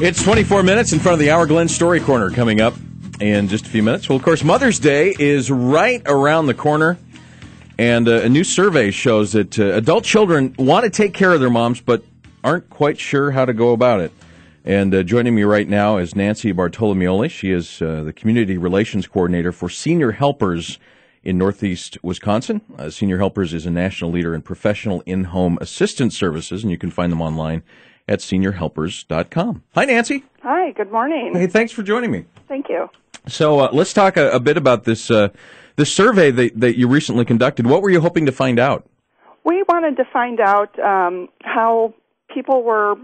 It's 24 minutes in front of the Hour Glenn Story Corner coming up in just a few minutes. Well, of course, Mother's Day is right around the corner, and a new survey shows that adult children want to take care of their moms but aren't quite sure how to go about it. And joining me right now is Nancy Bortolameolli. She is the Community Relations Coordinator for Senior Helpers in Northeast Wisconsin. Senior Helpers is a national leader in professional in-home assistance services, and you can find them online at seniorhelpers.com. Hi, Nancy. Hi, good morning. Hey, thanks for joining me. Thank you. So let's talk a bit about this this survey that you recently conducted. What were you hoping to find out? We wanted to find out how people were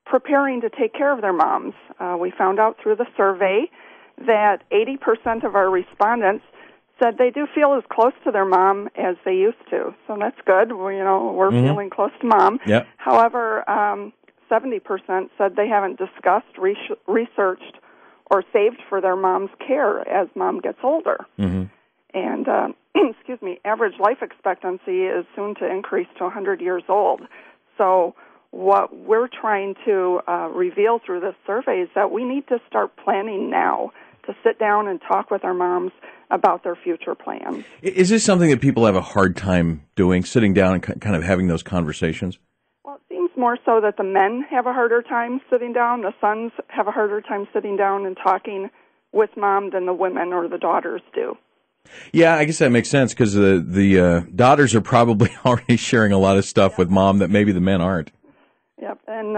preparing to take care of their moms. We found out through the survey that 80% of our respondents said they do feel as close to their mom as they used to. So that's good. We're feeling close to mom. Yep. However, 70% said they haven't discussed, researched, or saved for their mom's care as mom gets older. Mm-hmm. And, average life expectancy is soon to increase to 100 years old. So what we're trying to reveal through this survey is that we need to start planning now to sit down and talk with our moms about their future plans. Is this something that people have a hard time doing, sitting down and kind of having those conversations? Well, it seems more so that the men have a harder time sitting down. The sons have a harder time sitting down and talking with mom than the women or the daughters do. Yeah, I guess that makes sense because the daughters are probably already sharing a lot of stuff with mom that maybe the men aren't. Yep, and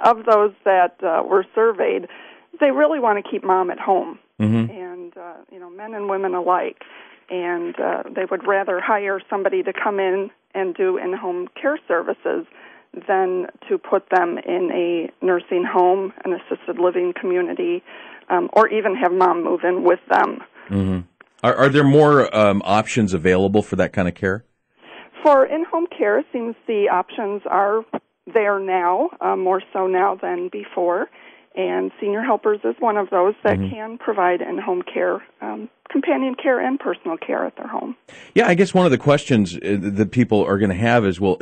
of those that were surveyed, they really want to keep mom at home, and men and women alike, and they would rather hire somebody to come in and do in-home care services than to put them in a nursing home, an assisted living community, or even have mom move in with them. Mm-hmm. Are there more options available for that kind of care? For in-home care, it seems the options are there now, more so now than before, and Senior Helpers is one of those that can provide in-home care, companion care and personal care at their home. Yeah, I guess one of the questions that people are going to have is, well,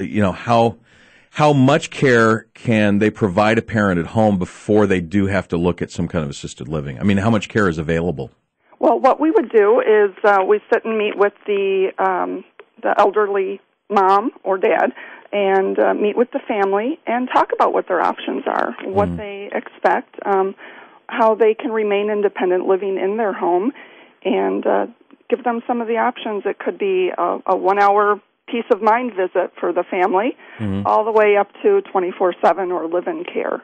how much care can they provide a parent at home before they do have to look at some kind of assisted living? I mean, how much care is available? Well, what we would do is we sit and meet with the elderly mom or dad and meet with the family and talk about what their options are, what they expect, how they can remain independent living in their home, and give them some of the options. It could be a 1-hour peace of mind visit for the family, all the way up to 24/7 or live-in care.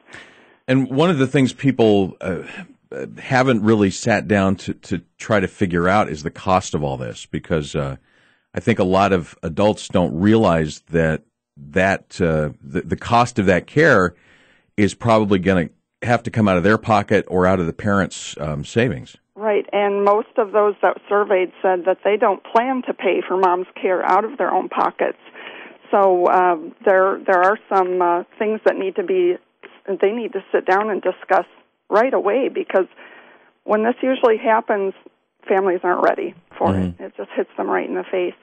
And one of the things people haven't really sat down to try to figure out is the cost of all this, because I think a lot of adults don't realize that the cost of that care is probably going to have to come out of their pocket or out of the parents' savings. Right, and most of those that surveyed said that they don't plan to pay for mom's care out of their own pockets. So there are some things that need to sit down and discuss right away, because when this usually happens, families aren't ready for it. It just hits them right in the face.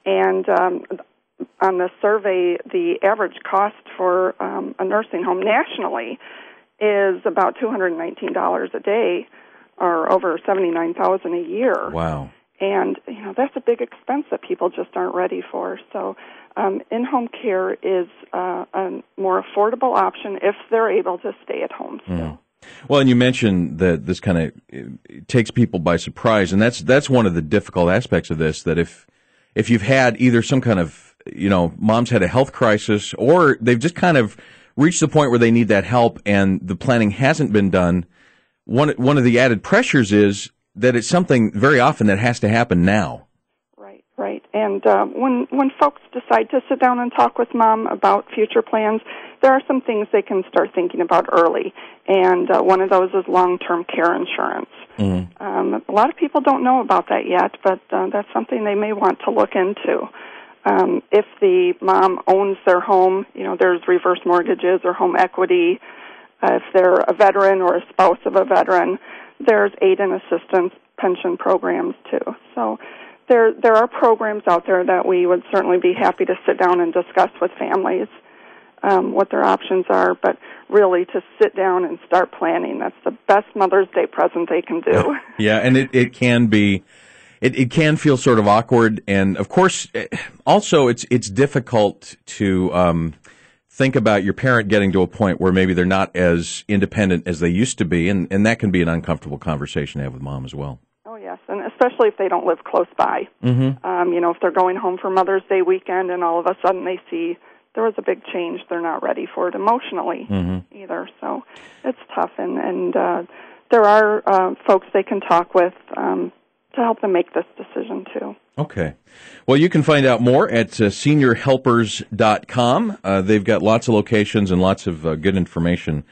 And on the survey, the average cost for a nursing home nationally is about $219 a day, or over $79,000 a year. Wow. And that's a big expense that people just aren't ready for. So in-home care is a more affordable option if they're able to stay at home still. Well, and you mentioned that this kind of takes people by surprise, and that's one of the difficult aspects of this, that if you've had either some kind of, mom's had a health crisis, or they've just kind of reached the point where they need that help and the planning hasn't been done, one of the added pressures is that it's something very often that has to happen now. Right. And when folks decide to sit down and talk with mom about future plans, there are some things they can start thinking about early. And one of those is long-term care insurance. A lot of people don't know about that yet, but that's something they may want to look into. If the mom owns their home, there's reverse mortgages or home equity. If they're a veteran or a spouse of a veteran, there's aid and assistance pension programs too. So there are programs out there that we would certainly be happy to sit down and discuss with families. what their options are, but really to sit down and start planning. That's the best Mother's Day present they can do. Yeah, and it can be, it can feel sort of awkward, and of course, also it's difficult to think about your parent getting to a point where maybe they're not as independent as they used to be, and that can be an uncomfortable conversation to have with mom as well. Oh, yes, and especially if they don't live close by. Mm-hmm. If they're going home for Mother's Day weekend and all of a sudden they see there was a big change, they're not ready for it emotionally either. So it's tough, and there are folks they can talk with to help them make this decision, too. Okay. Well, you can find out more at seniorhelpers.com. They've got lots of locations and lots of good information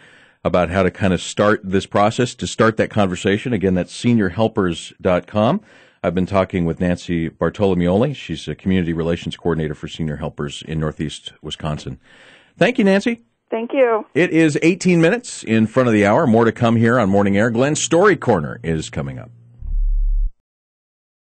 about how to kind of start this process, to start that conversation. Again, that's seniorhelpers.com. I've been talking with Nancy Bortolameolli. She's a community relations coordinator for Senior Helpers in Northeast Wisconsin. Thank you, Nancy. Thank you. It is 18 minutes in front of the hour. More to come here on Morning Air. Glenn's Story Corner is coming up.